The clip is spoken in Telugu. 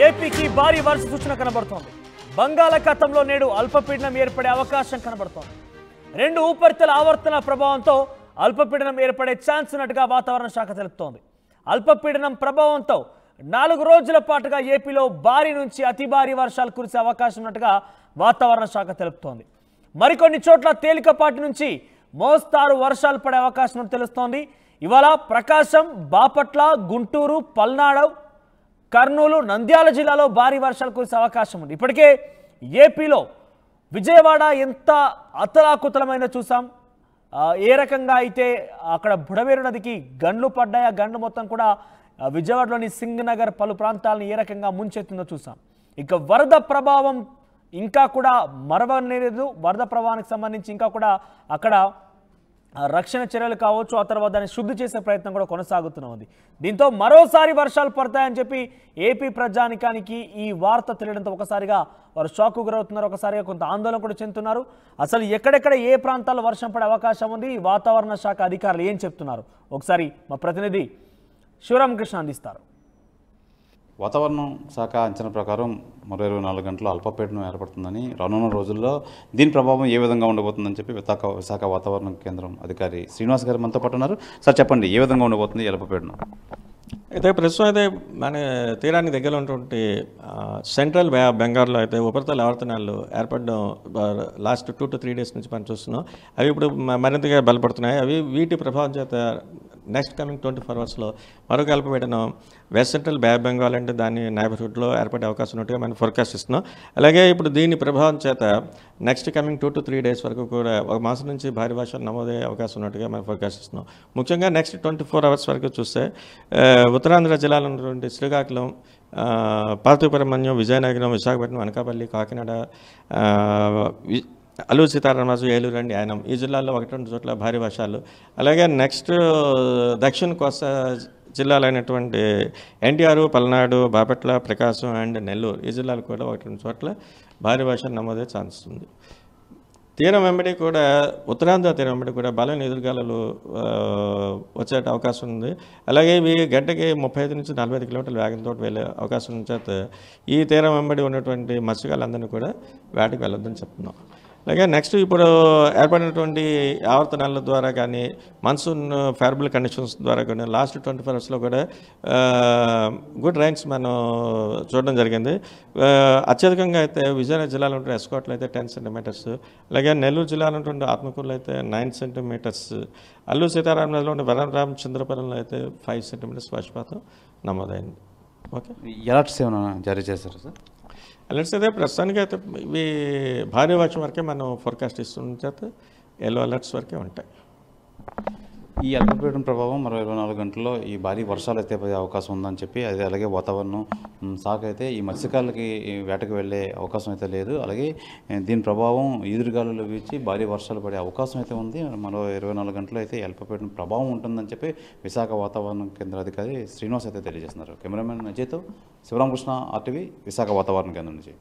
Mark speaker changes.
Speaker 1: ఏపీకి భారీ వర్ష సూచన కనబడుతోంది. బంగాళాఖాతంలో నేడు అల్పపీడనం ఏర్పడే అవకాశం కనబడుతోంది. రెండు ఉపరితల ఆవర్తన ప్రభావంతో అల్పపీడనం ఏర్పడే ఛాన్స్ ఉన్నట్టుగా వాతావరణ శాఖ తెలుపుతోంది. అల్పపీడనం ప్రభావంతో 4 రోజుల పాటుగా ఏపీలో భారీ నుంచి అతి భారీ వర్షాలు కురిసే అవకాశం ఉన్నట్టుగా వాతావరణ శాఖ తెలుపుతోంది. మరికొన్ని చోట్ల తేలికపాటి నుంచి మోస్తారు వర్షాలు పడే అవకాశం తెలుస్తోంది. ఇవాళ ప్రకాశం, బాపట్ల, గుంటూరు, పల్నాడు, కర్నూలు, నంద్యాల జిల్లాలో భారీ వర్షాలు కురిసే అవకాశం ఉంది. ఇప్పటికే ఏపీలో విజయవాడ ఎంత అతలాకుతలమైనా చూసాం. ఏ రకంగా అయితే అక్కడ బుడమేరు నదికి గండ్లు పడ్డాయి. ఆ గండ్లు మొత్తం కూడా విజయవాడలోని సింగనగర్ పలు ప్రాంతాలను ఏ రకంగా ముంచెత్తుందో చూసాం. ఇక వరద ప్రభావం ఇంకా కూడా మరవలేదు. వరద ప్రభావానికి సంబంధించి ఇంకా కూడా అక్కడ రక్షణ చర్యలు కావచ్చు, ఆ తర్వాత దాన్ని శుద్ధి చేసే ప్రయత్నం కూడా కొనసాగుతున్నది. దీంతో మరోసారి వర్షాలు పడతాయని చెప్పి ఏపీ ప్రజానికానికి ఈ వార్త తెలియడంతో ఒకసారిగా వారు షాక్కు గురవుతున్నారు. ఒకసారిగా కొంత ఆందోళన కూడా చెందుతున్నారు. అసలు ఎక్కడెక్కడ ఏ ప్రాంతాల్లో వర్షం పడే అవకాశం ఉంది, వాతావరణ శాఖ అధికారులు ఏం చెప్తున్నారు ఒకసారి మా ప్రతినిధి శివరామకృష్ణ అందిస్తారు.
Speaker 2: వాతావరణం శాఖ అంచనా ప్రకారం మరో 24 గంటల్లో అల్పపీడనం ఏర్పడుతుందని, రానున్న రోజుల్లో దీని ప్రభావం ఏ విధంగా ఉండబోతుందని చెప్పి విశాఖ వాతావరణ కేంద్రం అధికారి శ్రీనివాస్ గారు మనతో పాటు ఉన్నారు. సార్ చెప్పండి, ఏ విధంగా ఉండబోతుంది అల్పపీడనం?
Speaker 3: అయితే ప్రస్తుతం అయితే మన తీరానికి దగ్గర ఉన్నటువంటి సెంట్రల్ బే ఆఫ్ బెంగాల్లో అయితే ఉపరితల ఆవర్తనాలు ఏర్పడడం లాస్ట్ 2 to 3 డేస్ నుంచి మనం చూస్తున్నాం. అవి ఇప్పుడు మరింతగా బలపడుతున్నాయి. వీటి ప్రభావం చేత నెక్స్ట్ కమింగ్ 24 అవర్స్లో మరొక అల్పపీడనం west central bay of Bengal అంటే దాని నైబర్హుడ్లో ఏర్పడే అవకాశం ఉన్నట్టుగా మనం ఫోర్కాస్ట్ ఇస్తున్నాం. అలాగే ఇప్పుడు దీని ప్రభావం చేత నెక్స్ట్ కమింగ్ 2 to 3 డేస్ వరకు కూడా ఒక మాసం నుంచి భారీ వర్షాలు నమోదయ్యే అవకాశం ఉన్నట్టుగా మనం ఫోర్కాస్ట్ ఇస్తున్నాం. ముఖ్యంగా నెక్స్ట్ 24 అవర్స్ వరకు చూస్తే ఉత్తరాంధ్ర జిల్లాలో ఉన్నటువంటి శ్రీకాకుళం, పార్వతీపురం, విజయనగరం, విశాఖపట్నం, అనకాపల్లి, కాకినాడ, అల్లూరు సీతారామరాజు, ఏలూరు అండ్ యానం ఈ జిల్లాల్లో 1-2 చోట్ల భారీ వర్షాలు. అలాగే నెక్స్ట్ దక్షిణ కోస్తా జిల్లాలైనటువంటి ఎన్టీఆర్, పల్నాడు, బాపట్ల, ప్రకాశం అండ్ నెల్లూరు ఈ జిల్లాలు కూడా 1-2 చోట్ల భారీ వర్షాలు నమోదే ఛాన్స్ ఉంది. తీరం వెంబడి కూడా ఉత్తరాంధ్ర తీరం వెంబడి కూడా బలమైన ఎదురుగాలులు వచ్చే అవకాశం ఉంది. అలాగే ఇవి గంటకి 35 నుంచి 45 కిలోమీటర్ల వేగంతో వెళ్ళే అవకాశం చేత ఈ తీరం వెంబడి ఉన్నటువంటి మత్స్యకారులందరినీ కూడా వేటకు వెళ్ళొద్దని చెప్తున్నాం. అలాగే నెక్స్ట్ ఇప్పుడు ఏర్పడినటువంటి ఆవర్తనాల ద్వారా కానీ మాన్సూన్ ఫేవరబుల్ కండిషన్స్ ద్వారా కానీ లాస్ట్ 24 అవర్స్లో కూడా గుడ్ రైన్స్ మనం చూడడం జరిగింది. అత్యధికంగా అయితే విజయనగరం జిల్లాలో ఉంటున్న ఎస్కోట్లో అయితే 10 సెంటీమీటర్స్, అలాగే నెల్లూరు జిల్లాలో ఉంటున్న ఆత్మకూరులో అయితే 9 సెంటీమీటర్స్, అల్లూరు సీతారామరాజులో ఉండే వనరామచంద్రపురంలో అయితే 5 సెంటీమీటర్స్ వర్షపాతం నమోదైంది. ఓకే,
Speaker 2: ఎలర్ట్స్ ఏమైనా జారీ చేస్తారు సార్?
Speaker 3: అలర్ట్స్ అయితే ప్రస్తుతానికి అయితే ఇవి భారీ వర్షం వరకే మనం ఫోర్కాస్ట్ ఇస్తున్న చేత ఎల్లో అలర్ట్స్ వరకే ఉంటాయి.
Speaker 2: ఈ అల్పపీడనం ప్రభావం మరో 24 గంటల్లో ఈ భారీ వర్షాలు అయితే పడే అవకాశం ఉందని చెప్పి అలాగే వాతావరణం శాఖ అయితే ఈ మత్స్యకారులకి వేటకు వెళ్ళే అవకాశం అయితే లేదు. అలాగే దీని ప్రభావం ఈదురుగాలులు వీచి భారీ వర్షాలు పడే అవకాశం అయితే ఉంది. మరో 24 గంటల్లో అయితే అల్పపీడనం ప్రభావం ఉంటుందని చెప్పి విశాఖ వాతావరణ కేంద్ర అధికారి శ్రీనివాస్ అయితే తెలియజేస్తున్నారు. కెమెరామెన్ అజయ్తో శివరామకృష్ణ, RTV, విశాఖ వాతావరణ కేంద్రం నుంచి.